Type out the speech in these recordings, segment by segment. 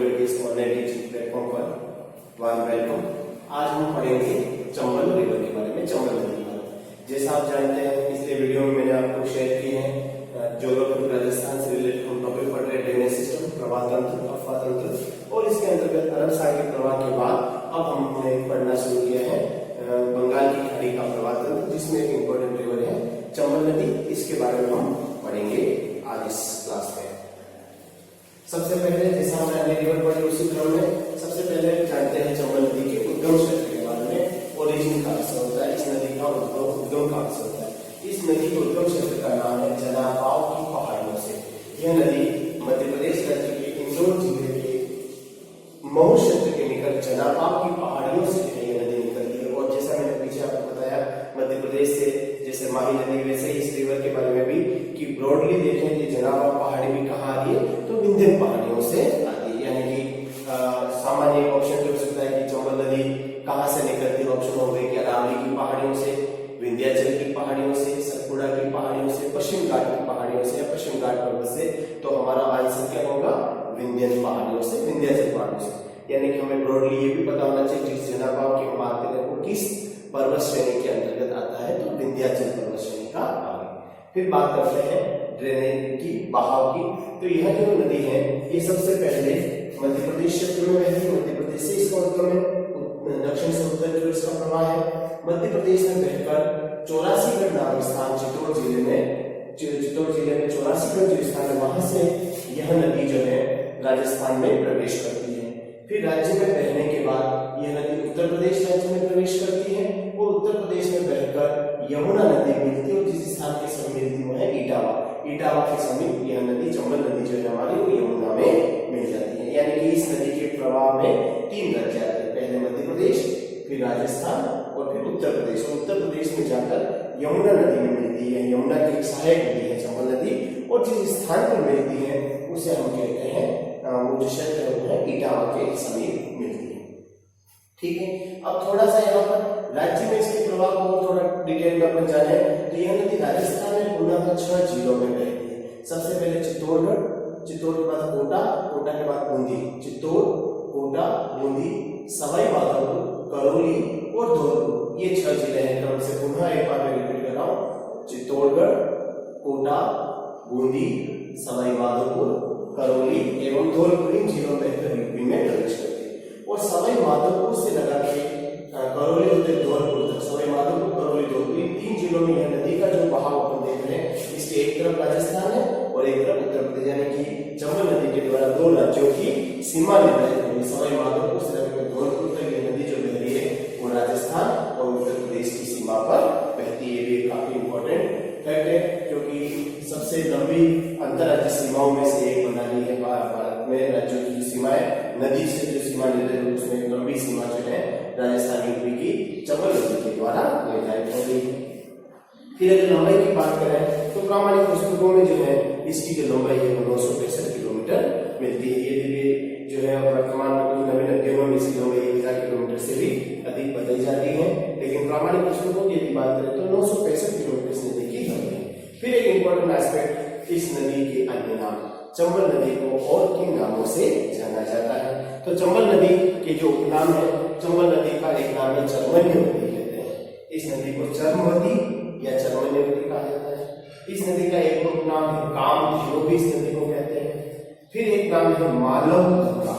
Activities online teaching platform पर warm welcome. आज हम पढ़ेंगे चंबल रिवर के बारे में, चंबल नदी के बारे में। जैसा आप जानते हैं पिछले वीडियो में मैंने आपको शेयर किए हैं ज्योग्राफी राजस्थान से रिलेटेड हम टॉपिक पढ़ रहे हैं ड्रेनेज सिस्टम, प्रवाह तंत्र, अफवाह तंत्र, और इसके अंतर्गत अरब सागर प्रवाह के बाद अब हमने पढ़ना शुरू किया है बंगाल की खाड़ी का प्रवाह तंत्र, जिसमें एक इम्पोर्टेंट रिवर है चंबल नदी। इसके बारे में हम पढ़ेंगे आज इस क्लास में। सबसे पहले जैसा हमने अभी रिवर पढ़ी उसी क्रम में सबसे पहले जानते हैं चंबल नदी के उद्गम क्षेत्र के बारे में। ओरिजिन कहाँ से होता है, इस नदी का उद्गम कहाँ से होता है। इस नदी के उद्गम क्षेत्र का नाम है जनाबाव की पहाड़ियों से। यह नदी मध्य प्रदेश राज्य के इंदौर जिले के मऊ क्षेत्र के निकट जनाबाव की पहाड़ियों से यह नदी निकलती है। और जैसा मैंने पीछे आपको बताया मध्य प्रदेश से जैसे माही नदी, वैसे ही इस रिवर के बारे में भी कि ब्रॉडली देखें कि जनाबाव पहाड़ी भी कहाँ आ रही है, तो विंध्य पहाड़ियों से आती है। यानी कि सामान्य ऑप्शन हो सकता है कि चंबल नदी कहाँ से निकलती है। ऑप्शन हो गए कि अरावली की पहाड़ियों से, विंध्याचल की पहाड़ियों से, सतपुड़ा की पहाड़ियों से, पश्चिम घाट की पहाड़ियों से या पश्चिम घाट पर्वत से। तो हमारा आंसर क्या होगा, विंध्यन पहाड़ियों से, विंध्याचल पहाड़ियों से। यानी कि हमें ब्रॉडली ये भी पता होना चाहिए जिस जनाबाव की हम बात करें वो किस पर्वत श्रेणी के अंतर्गत आता है, तो विंध्याचल पर्वत श्रेणी का आगे। फिर बात करते हैं ड्रेनेज की, बहाव की। तो यह जो नदी है ये सबसे पहले मध्य प्रदेश क्षेत्र में बहती है। मध्य प्रदेश से इसका उद्गम है, दक्षिण से उत्तर जो इसका प्रवाह है मध्य प्रदेश में बहकर 84गढ़ नाम स्थान चित्तौड़ जिले में 84गढ़ जो स्थान है वहां से यह नदी जो है राजस्थान में प्रवेश करती है। फिर राज्य में बहने के बाद यह नदी उत्तर प्रदेश राज्य में प्रवेश करती है और उत्तर प्रदेश में बहकर यमुना नदी मिलती है और जिस स्थान के समीप मिलती वो है इटावा। इटावा के समीप यह नदी चंबल नदी जो है हमारी वो यमुना में मिल जाती है। यानी कि इस नदी के प्रवाह में 3 राज्य आते हैं, पहले मध्य प्रदेश, फिर राजस्थान और फिर उत्तर प्रदेश। और उत्तर प्रदेश में जाकर यमुना नदी में मिलती है। यमुना की एक सहायक नदी है चंबल नदी, और जिस स्थान पर मिलती है उसे हम कहते हैं वो जो क्षेत्र है वो है इटावा के समीप मिलती है। ठीक है, अब थोड़ा सा यहाँ पर राज्य में इसके प्रभाव को थोड़ा डिटेल में अपन जाने तो यह नदी राजस्थान में पूर्णतः 6 जिलों में बहती है। सबसे पहले चित्तौड़गढ़, चित्तौड़ के बाद कोटा, कोटा के बाद बूंदी। चित्तौड़, कोटा, बूंदी, सवाई माधोपुर, करौली और धौलपुर, ये 6 जिले हैं। क्रम से पुनः एक बार मैं रिपीट कर रहा हूँ, चित्तौड़गढ़, कोटा, बूंदी, सवाई माधोपुर, करौली एवं धौलपुर इन जिलों में यूपी में प्रवेश करती है। और सवाई माधोपुर से लगा के करौली होते धौलपुर तक, सवाई माधोपुर, करौली, धौलपुर इन 3 जिलों में यह नदी का जो बहाव अपन देख रहे हैं इसके एक तरफ राजस्थान है और एक तरफ उत्तर प्रदेश। यानी कि चंबल नदी के द्वारा 2 राज्यों की सीमा निर्धारित होगी। सवाई माधोपुर से लेकर धौलपुर तक यह नदी जो बह रही है वो राजस्थान और उत्तर प्रदेश की सीमा पर बहती है। ये काफी इंपॉर्टेंट फैक्ट है क्योंकि सबसे लंबी अंतरराज्यीय सीमाओं में से एक बना ली है भारत में। राज्यों की सीमाएं नदी से जो सीमा निर्धारित उसमें लंबी सीमा जो है राजस्थान यूपी की चंबल नदी के द्वारा निर्धारित हो गई है। फिर अगर लंबाई की बात करें तो प्रामाणिक पुस्तकों में जो है इसकी जो लंबाई है वो 965 किलोमीटर मिलती है। ये भी जो है वर्तमान में नवीन अध्ययनों में इसकी लंबाई 1000 किलोमीटर से भी अधिक बताई जाती है, लेकिन प्रामाणिक पुस्तकों की यदि बात करें तो 965 किलोमीटर इस नदी की लंबाई है। फिर एक इंपॉर्टेंट एस्पेक्ट, इस नदी के अन्य नाम, चंबल नदी को और किन नामों से जाना जाता है। तो चंबल नदी के जो उपनाम है, चंबल नदी का एक नाम है चर्मण्य नदी कहते हैं। इस नदी को चर्मवती या चर्मण्यवती कहा जाता है। इस नदी का एक उपनाम है कामधेनु भी इस नदी को कहते हैं। फिर एक नाम है मालव गंगा।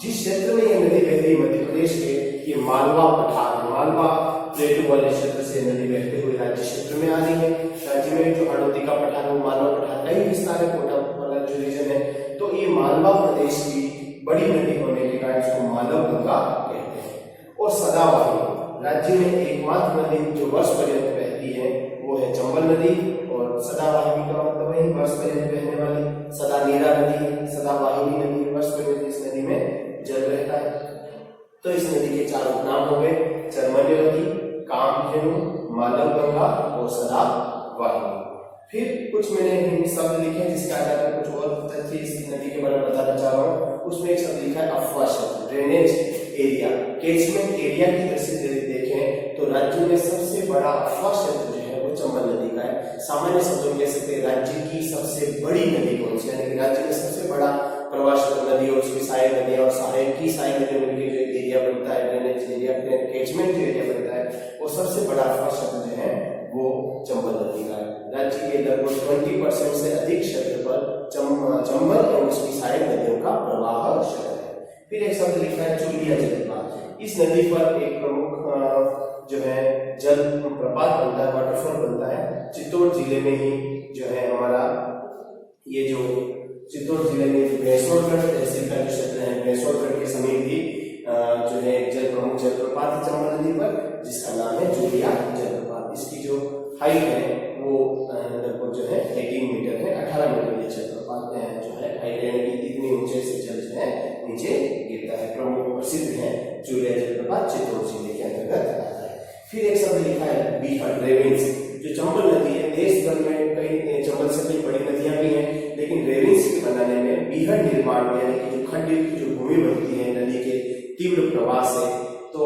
जिस क्षेत्र में यह नदी बहती है मध्य प्रदेश के, ये मालवा पठार, मालवा प्लेटू वाले क्षेत्र से नदी बहते हुए राज्य क्षेत्र में आ रही है। राज्य में जो हड़ौती का पठार है मालवा पठार का ही विस्तार है, कोटा वाला जो रीजन है। तो ये मालवा प्रदेश की बड़ी नदी होने के कारण इसको मालव गंगा कहते हैं। और सदावाही, राज्य में एकमात्र नदी जो वर्ष पर्यंत बहती है वो है चंबल नदी। और सदावाहिनी का मतलब है वर्ष पर्यंत बहने वाली। सदा नीरा नदी है, सदावाहिनी नदी, वर्ष पर्यंत इस नदी में जल रहता है। तो इस नदी के 4 उपनाम हो गए, चर्मण्यवती, कामधेनु, मालव गंगा और सदावाहिनी। फिर कुछ मैंने शब्द लिखे जिसके आधार पर कुछ और तथ्य इस नदी के बारे में बताना चाह रहा हूँ। उसमें एक शब्द लिखा है अफवाह शब्द, ड्रेनेज एरिया, कैचमेंट एरिया की दृष्टि से देखें तो राज्य में सबसे बड़ा अफवाह क्षेत्र जो है वो चंबल नदी का है। सामान्य शब्दों में कह सकते हैं राज्य की सबसे बड़ी नदी कौन सी, यानी कि राज्य में सबसे बड़ा प्रवाह नदी और उसकी सहायक नदियां और सहायक की सहायक नदियों मिलकर जो एरिया बनता है, ड्रेनेज एरिया, कैचमेंट जो एरिया बनता है, वो सबसे बड़ा क्षेत्र जो है वो चंबल नदी का है। राज्य के लगभग 20% से अधिक क्षेत्र पर चंबल और उसकी सहायक नदियों का प्रवाह क्षेत्र है। फिर एक शब्द लिखा है चूलिया जलप्रपात। इस नदी पर एक प्रमुख जो है जल प्रपात बनता है, वाटरफॉल बनता है चित्तौड़ जिले में ही जो है हमारा ये जो चित्तौड़ जिले में भैंसवाड़गढ़ तहसील का जो क्षेत्र है, भैंसवाड़गढ़ के समीप भी जो है प्रमुख जलप्रपात है चंबल नदी पर, जिसका नाम है चूलिया जलप्रपात। इसकी जो हाइट है वो लगभग जो है 18 मीटर है, 18 मीटर ये जलप्रपात जो है हाइट है, इतनी ऊंचाई से जल जो है नीचे गिरता है। प्रमुख प्रसिद्ध है चूलिया जलप्रपात, चित्तौड़ जिले के अंतर्गत आता है। फिर एक शब्द लिखा है बीहड़ रेवेंस। जो चंबल नदी है, देश भर में कई चंबल से कई बड़ी नदियां भी हैं, लेकिन रेवेंस के बनाने में बीहड़ निर्माण में यानी कि जो खंडित जो भूमि बनती है नदी के तीव्र प्रवाह से, तो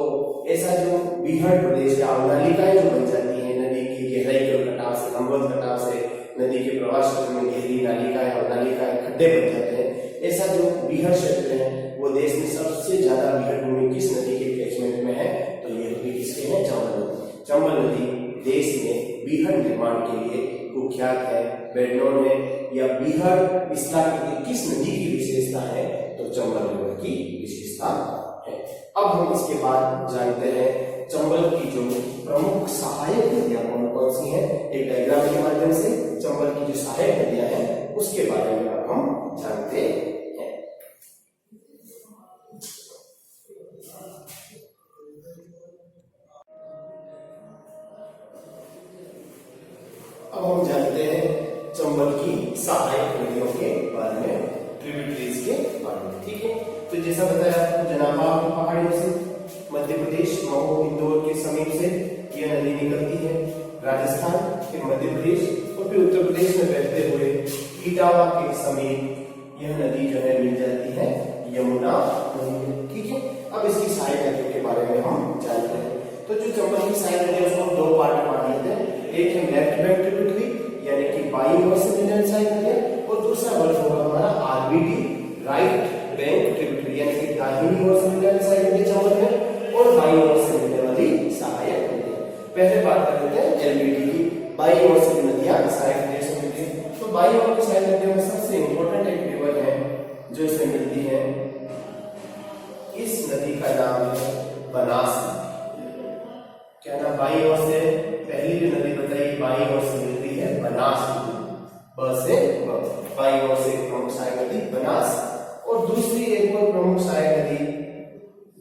ऐसा जो बीहड़ प्रदेश या अवनालिकाएं जो बन जाती है नदी की गहराई के कटाव से, लंबवत कटाव से नदी के प्रवाह क्षेत्र में गहरी नालिकाएं और नालिकाएं खड्डे बन जाते हैं। ऐसा जो बीहड़ क्षेत्र है वो देश में सबसे ज्यादा बीहड़ भूमि किस नदी के कैचमेंट में है, तो ये भी किसके है, चंबल नदी। चंबल नदी देश में बीहड़ निर्माण के लिए कुख्यात है। बेडनोन है या बीहड़ विस्तार किस नदी की विशेषता है, तो चंबल रिवर की विशेषता है। अब हम इसके बाद जानते हैं चंबल की जो प्रमुख सहायक नदियां कौन कौन सी हैं। एक डायग्राम के माध्यम से चंबल की जो सहायक नदियां हैं उसके बारे में अब हम जानते हैं। अब हम जानते हैं चंबल की सहायक नदियों के बारे में, ट्रिब्यूटरीज के बारे में, ठीक है। तो जैसा बताया आपको, जनाबाद पहाड़ियों से मध्य प्रदेश मऊ इंदौर के समीप से यह नदी निकलती है, राजस्थान, फिर मध्य प्रदेश और फिर उत्तर प्रदेश में बहते हुए इटावा के समीप यह नदी जो है मिल जाती है यमुना नदी, ठीक है। अब इसकी सहायक नदियों के बारे में हम जानते हैं। तो जो चंबल की सहायक नदी है उसको हम दो पार्ट में बांट लेते हैं। एक है लेफ्ट बैंक ट्रिब्यूटरी यानी कि बाईं ओर से मिलने वाली सहायक नदी, और दूसरा वर्ग होगा हमारा आरबीटी राइट बैंक ट्रिब्यूटरी यानी कि दाहिनी ओर से मिलने वाली सहायक नदी चंबल में और बाईं ओर से मिलने वाली सहायक नदी। पहले बात कर लेते हैं एलबीटी की, बाईं ओर से नदियां सहायक नदियों से मिलती है। तो बाईं ओर की सहायक नदियों में सबसे इंपॉर्टेंट एक रिवर है जो इसमें मिलती है, इस नदी का नाम है बनास नदी। क्या नाम, बाईं ओर से पहली जो नदी बताई बाईं ओर से मिलती है बनास नदी, बाईं ओर से प्रमुख सहायक नदी बनास, और दूसरी एक और प्रमुख सहायक नदी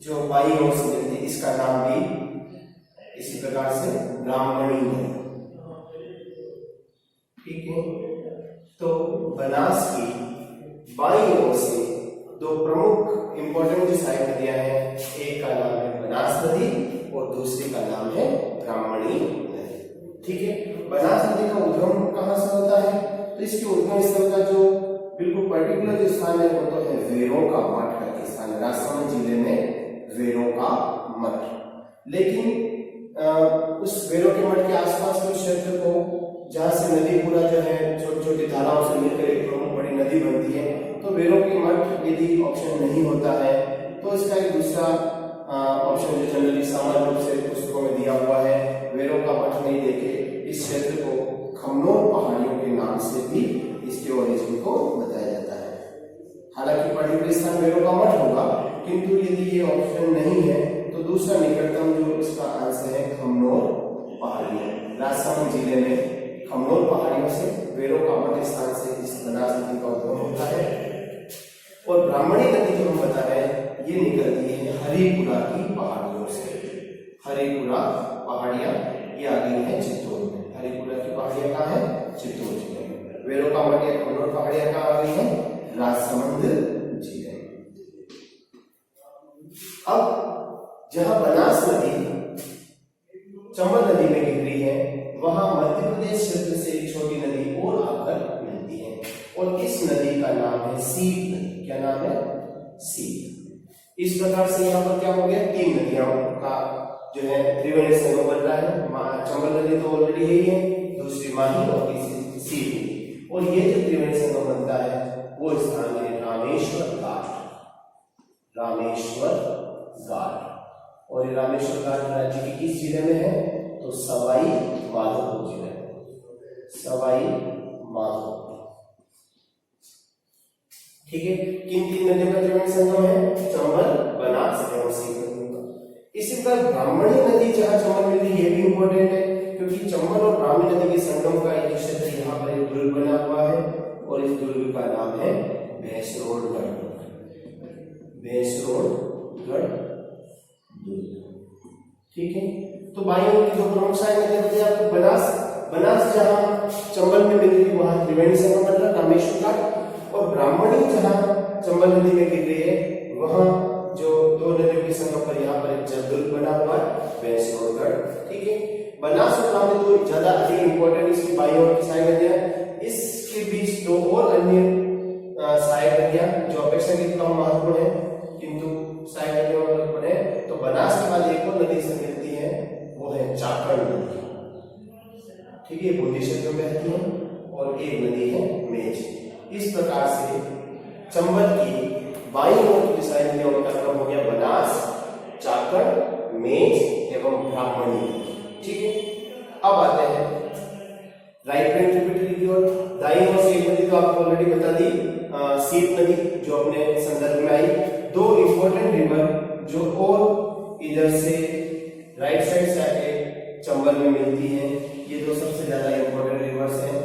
जो बाईं ओर से मिलती है इसका नाम भी इसी प्रकार से ब्राह्मणी नदी, ठीक है। तो बनास की बाईं ओर से दो प्रमुख इंपॉर्टेंट जो सहायक नदियां हैं, एक का नाम है बनास नदी और दूसरी का नाम है ब्राह्मणी नदी, ठीक है। बनास नदी का उद्गम कहां से होता है, तो इसके उद्गम स्थल का जो बिल्कुल पर्टिकुलर जो स्थान है वो तो है वेरों का मठ का स्थान, राजसमंद जिले में वेरों का मठ। लेकिन उस वेरों के मठ के आसपास के क्षेत्र को जहां से नदी पूरा जो है छोटी छोटी धाराओं से मिलकर एक प्रमुख बड़ी नदी बनती है, तो वेरों के मठ यदि ऑप्शन नहीं होता है तो इसका एक दूसरा ऑप्शन जो जनरली सामान्य रूप से पुस्तकों में दिया हुआ है, वेरों का मठ नहीं देके इस क्षेत्र को खमनोर पहाड़ियों के नाम से भी इसके ओरिजिन को बताया जाता है। हालांकि पर्टिकुलर स्थान वेरों का मठ होगा, किंतु यदि ये ऑप्शन नहीं है तो दूसरा निकटतम जो इसका आंसर है खमनोर पहाड़ियां। राजसमंद जिले में खमनोर पहाड़ियों से वेरों का मठ स्थान से इस बनास नदी का उद्गम होता है। और ब्राह्मणी नदी जो हम बता रहे हैं ये निकलती है हरिपुरा की पहाड़ियों से। हरिपुरा पहाड़ियां ये आ गई है चित्तौड़ में। हरिपुरा की पहाड़ियां कहाँ है, चित्तौड़ जिले में। वेरों का मठ या खमनोर पहाड़ियां कहाँ आ गई है, राजसमंद जिले में। अब जहां बनास नदी चंबल नदी में गिर रही है, वहां मध्य प्रदेश क्षेत्र से एक छोटी नदी और आकर मिलती है और इस नदी का नाम है सीप नदी। क्या नाम है, सीप। इस प्रकार से यहाँ पर क्या हो गया, तीन नदियों का जो है त्रिवेणी संगम बन रहा है। चंबल नदी तो ऑलरेडी है, दूसरी माही और तीसरी सीप। और ये जो त्रिवेणी संगम बनता है वो स्थान है रामेश्वर घाट। रामेश्वर घाट। और ये रामेश्वर घाट राज्य के किस जिले में है? तो सवाई माधोपुर जिले में। सवाई माधोपुर। ठीक है। किन तीन नदियों का त्रिवेणी संगम है? चंबल, बनास एवं सीकर। इसी प्रकार ब्राह्मणी नदी जहां चंबल में थी, ये भी इंपॉर्टेंट है क्योंकि चंबल और ब्राह्मणी नदी के संगम का एक क्षेत्र यहाँ पर एक दुर्ग बना हुआ है और इस दुर्ग का नाम है भैंसरोडगढ़। भैंसरोडगढ़ दुर्ग। ठीक है। तो भाइयों की जो प्रमुख सहायक नदी बताइए आपको बनास। बनास जहां चंबल में मिल रही वहां त्रिवेणी संगम बन रहा रामेश्वर घाट, और ब्राह्मणी जहां चंबल नदी में गिर रही है वहां जो दो नदियों के संगम पर यहाँ पर एक दुर्ग बना हुआ है भैंसरोडगढ़। ठीक है। बनास और ब्राह्मणी तो ज्यादा अधिक इंपॉर्टेंट इसकी बाईं की सहायक नदियां, इसके बीच दो और अन्य सहायक नदियां जो अपेक्षाकृत कम महत्वपूर्ण है किंतु सहायक नदियों में महत्वपूर्ण है। तो बनास के बाद एक और नदी से मिलती है, वो है चाकण नदी। ठीक है। बूंदी क्षेत्र में बहती है और एक नदी है मेज। इस प्रकार से चंबल की बाईं ओर की सहायक नदियों का क्रम हो गया बनास, चाकण, मेज एवं ब्राह्मणी। ठीक है। अब आते हैं राइट बैंक ट्रिब्यूटरी की ओर। दाईं ओर से एक नदी तो आपको ऑलरेडी बता दी, सीप नदी जो अपने संदर्भ में आई। दो इंपॉर्टेंट रिवर जो और इधर से राइट साइड से आके चंबल में मिलती हैं, ये दो सबसे ज्यादा इंपॉर्टेंट रिवर्स हैं।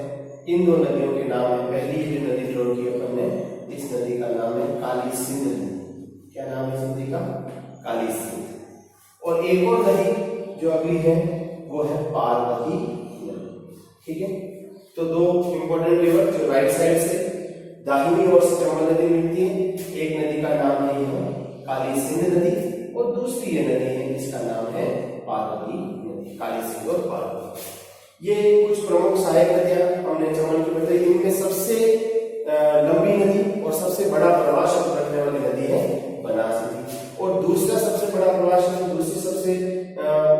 इन दो नदियों के नाम है, पहली जो नदी ड्रॉ की अपन ने, इस नदी का नाम है काली सिंध नदी। क्या नाम है इस नदी का? काली सिंध। और एक और नदी जो अगली है वो है पार्वती नदी। ठीक है। तो दो इंपॉर्टेंट रिवर जो राइट साइड से दाहिनी ओर से चंबल नदी मिलती है, एक नदी का नाम है काली सिंध नदी और दूसरी ये नदी है जिसका नाम है पार्वती नदी। काली सिंध और पार्वती, ये कुछ प्रमुख सहायक नदियां हमने चंबल की बताई। इनमें सबसे लंबी नदी और सबसे बड़ा प्रवाह क्षेत्र रखने वाली नदी है बनास नदी, और दूसरा सबसे बड़ा प्रवाह क्षेत्र, दूसरी सबसे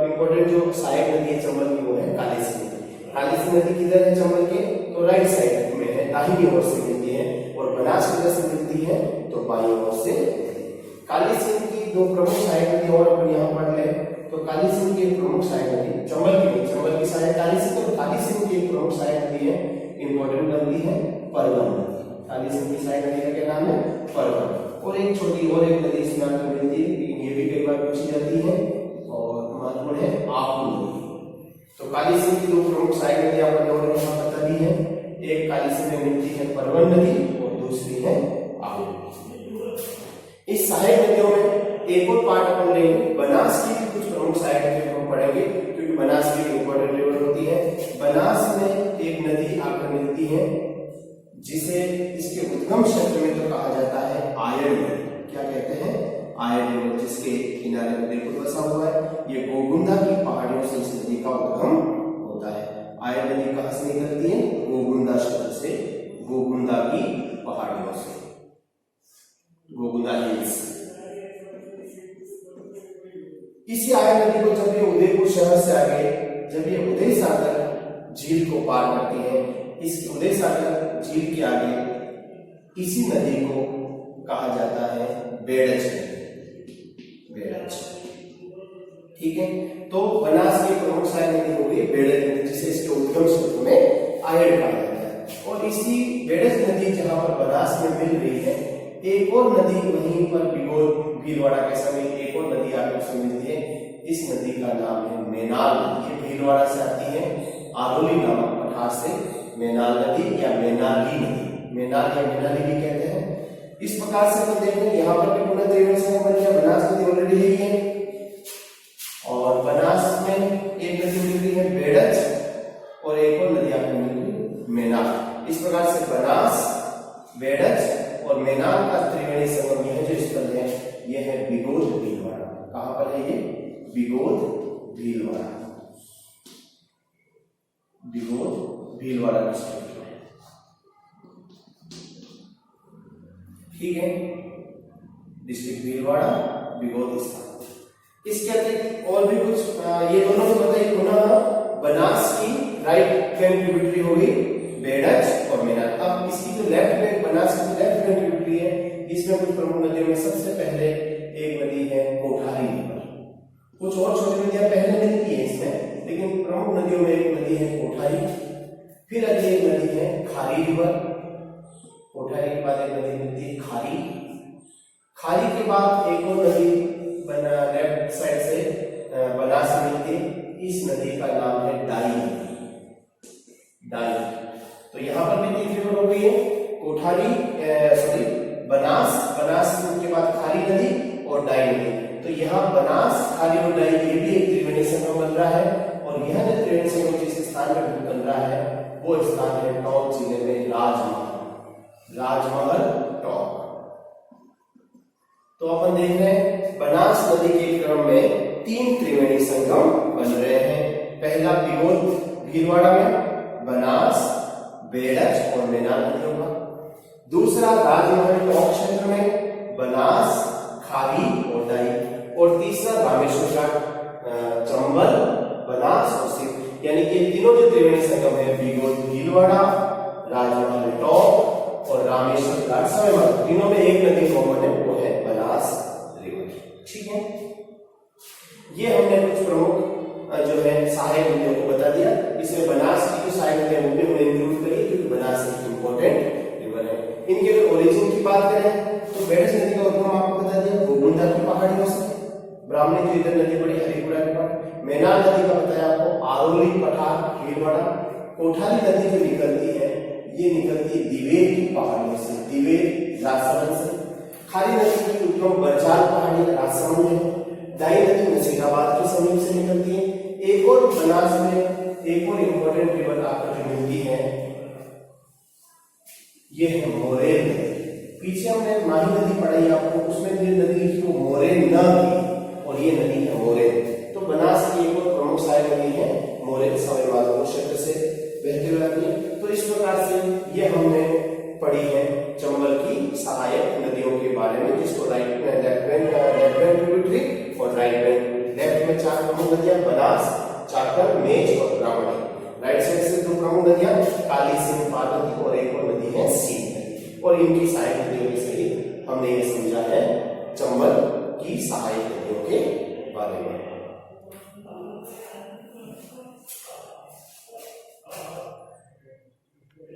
इंपॉर्टेंट जो सहायक नदी है चंबल की, वो है काली सिंध नदी। काली सिंध नदी किधर है चंबल के? तो राइट साइड में है, दाहिनी ओर से मिलती है, और बनास किधर से मिलती है? तो बाईं ओर से। काली सिंध की दो प्रमुख सहायक नदी और अपन यहाँ पढ़ ले। तो काली सिंध की एक प्रमुख सहायक नदी चंबल की सहायक काली सिंध, और काली सिंध की एक प्रमुख सहायक नदी है, इंपॉर्टेंट नदी है परवन नदी। काली सिंध की सहायक नदी का क्या नाम है? परवन। और एक छोटी और एक नदी इसमें आपको मिलती है, लेकिन ये भी कई बार पूछी जाती है और महत्वपूर्ण है, आपू नदी। तो काली सिंध की दो प्रमुख सहायक नदी आपने और यहाँ बता दी है, एक काली सिंध में मिलती है परवन नदी और दूसरी है आपू नदी। इस सहायक नदियों में एक और पार्ट अपन लेंगे, बनास की कुछ प्रमुख सहायक नदियों को पढ़ेंगे क्योंकि बनास की इंपॉर्टेंट रिवर होती है। बनास में एक नदी आकर मिलती है जिसे इसके उद्गम क्षेत्र में तो कहा जाता है आयन नदी। क्या कहते हैं? आयन नदी, जिसके किनारे में देखो बसा हुआ है, ये गोगुंदा की पहाड़ियों से इस नदी का उद्गम होता है। आयन नदी कहां से निकलती है? गोगुंदा क्षेत्र से, गोगुंदा की पहाड़ियों से, गोगुंदा हिल्स। इसी आयन नदी को जब ये उदयपुर शहर से आगे, जब ये उदय सागर झील को पार करती है, इस उदय सागर झील के आगे इसी नदी को कहा जाता है बेड़च नदी। बेड़च। ठीक है। तो बनास की प्रमुख सहायक नदी हो गई बेड़च नदी, जिसे इसके उद्गम क्षेत्र में आयन कहा जाता है। और इसी बेड़च नदी जहां पर बनास में मिल रही है, एक और नदी वहीं पर भीलवाड़ा के समय एक और नदी आगे मिलती है। इस नदी का नाम है मेनाल नदी। ये भीलवाड़ा से आती है, आरोली नामक पठार से मेनाल नदी या मेनाली नदी, मेनाल या मेनाली भी कहते हैं। इस प्रकार से हम देखें यहाँ पर भी पुनः त्रिवेणी संगम बन गया। बनास नदी ऑलरेडी है और बनास में एक नदी मिल रही है बेड़च और एक और नदी आपको मिल रही है मेनाल। इस प्रकार से बनास, बेड़च और मेनाल का त्रिवेणी संगम यह जो स्थल है यह है बिगोद भीलवाड़ा। कहां पर है ये? बिगोद भीलवाड़ा। बिगोद भीलवाड़ा डिस्ट्रिक्ट में। ठीक है। डिस्ट्रिक्ट भीलवाड़ा, बिगोद स्थान। इसके अतिरिक्त और भी कुछ ये दोनों तो बताइए। पुनः बनास की राइट बैंक ट्रिब्यूटरी होगी बेड़ज और मेना। अब इसकी जो लेफ्ट बैंक बनास की लेफ्ट बैंक ट्रिब्यूटरी है, इसमें कुछ प्रमुख नदियों में सबसे पहले एक नदी है कोठारी रिवर। कुछ और छोटी नदियां पहले मिलती है इसमें, लेकिन प्रमुख नदियों में एक नदी है कोठारी। फिर अगली एक नदी है खारी रिवर। कोठारी के बाद एक नदी मिलती है खारी। खारी के बाद एक और नदी बना लेफ्ट साइड से बनास मिलती है, इस नदी का नाम है डाई। डाई, तो यहाँ पर भी तीन रिवर हो गई है, कोठारी बनास, बनास के बाद खारी नदी और डाई नदी। तो यहाँ बनास, खारी और डाई ये भी एक त्रिवेणी संगम बन रहा है। और यह जो त्रिवेणी संगम जिस स्थान पर बन रहा है वो स्थान है टोंक जिले में राजमहल, राजमहल टोंक। तो अपन देख रहे हैं बनास नदी के क्रम में तीन त्रिवेणी संगम बन रहे हैं। पहला पिगोल भीलवाड़ा में बनास, बेड़ज और मेना नदियों का। दूसरा राजमहल टोंक क्षेत्र में बनास, खारी और डाई। और तीसरा रामेश्वर घाट, चंबल, बनास और सिंध, यानी कि तीनों जो त्रिवेणी संगम है पिगोल भीलवाड़ा, राजमहल टोंक और रामेश्वर घाट, समय तीनों में एक नदी कॉमन है, वो है बनास रिवर। ठीक है, ये हमने कुछ प्रमुख जो है सहायक नदियों को बता दिया। इसमें बनास की जो सहायक नदी है वो भी हमने इंक्लूड करी, क्योंकि बनास एक इंपॉर्टेंट रिवर है। इनके अगर ओरिजिन की बात करें तो बेड़ज नदी का उद्गम आपको बता दिया गोगुंडा की पहाड़ियों से। ब्राह्मणी जो इधर नदी पड़ी हरिपुरा के पास। मेना नदी का बताया आपको आरोली, पठार, भीलवाड़ा। कोठारी नदी जो निकलती है ये निकलती है दिवेर की पहाड़ियों से, दिवेर राजसमंद से। खारी नदी की उद्गम बरचाल पहाड़ी राजसमंद है। डाई नदी नसीराबाद के समीप से निकलती है। एक और बनास में एक और इंपॉर्टेंट रिवर आपको जो मिलती है ये है मोरेन नदी। पीछे हमने माही नदी पढ़ाई आपको, उसमें जो नदी लिखी वो मोरेन न थी और ये नदी है मोरेन। तो बनास की एक और प्रमुख सहायक नदी है मोरेन, सवाई माधोपुर क्षेत्र से बहती हुई आती है। तो इस प्रकार से ये हमने पढ़ी है चंबल की सहायक नदियों के बारे में, जिसको लेफ्ट बैंक ट्रिब्यूटरी और राइट बैंक। लेफ्ट में चार प्रमुख नदियां बनास, चाकर, मेच और ब्राह्मणी। राइट साइड से दो प्रमुख नदियां काली, सिंध, पार्वती और एक और नदी है सीन नदी। और इनकी सहायक नदियों में से ही हमने ये समझा है चंबल की सहायक नदियों के बारे में।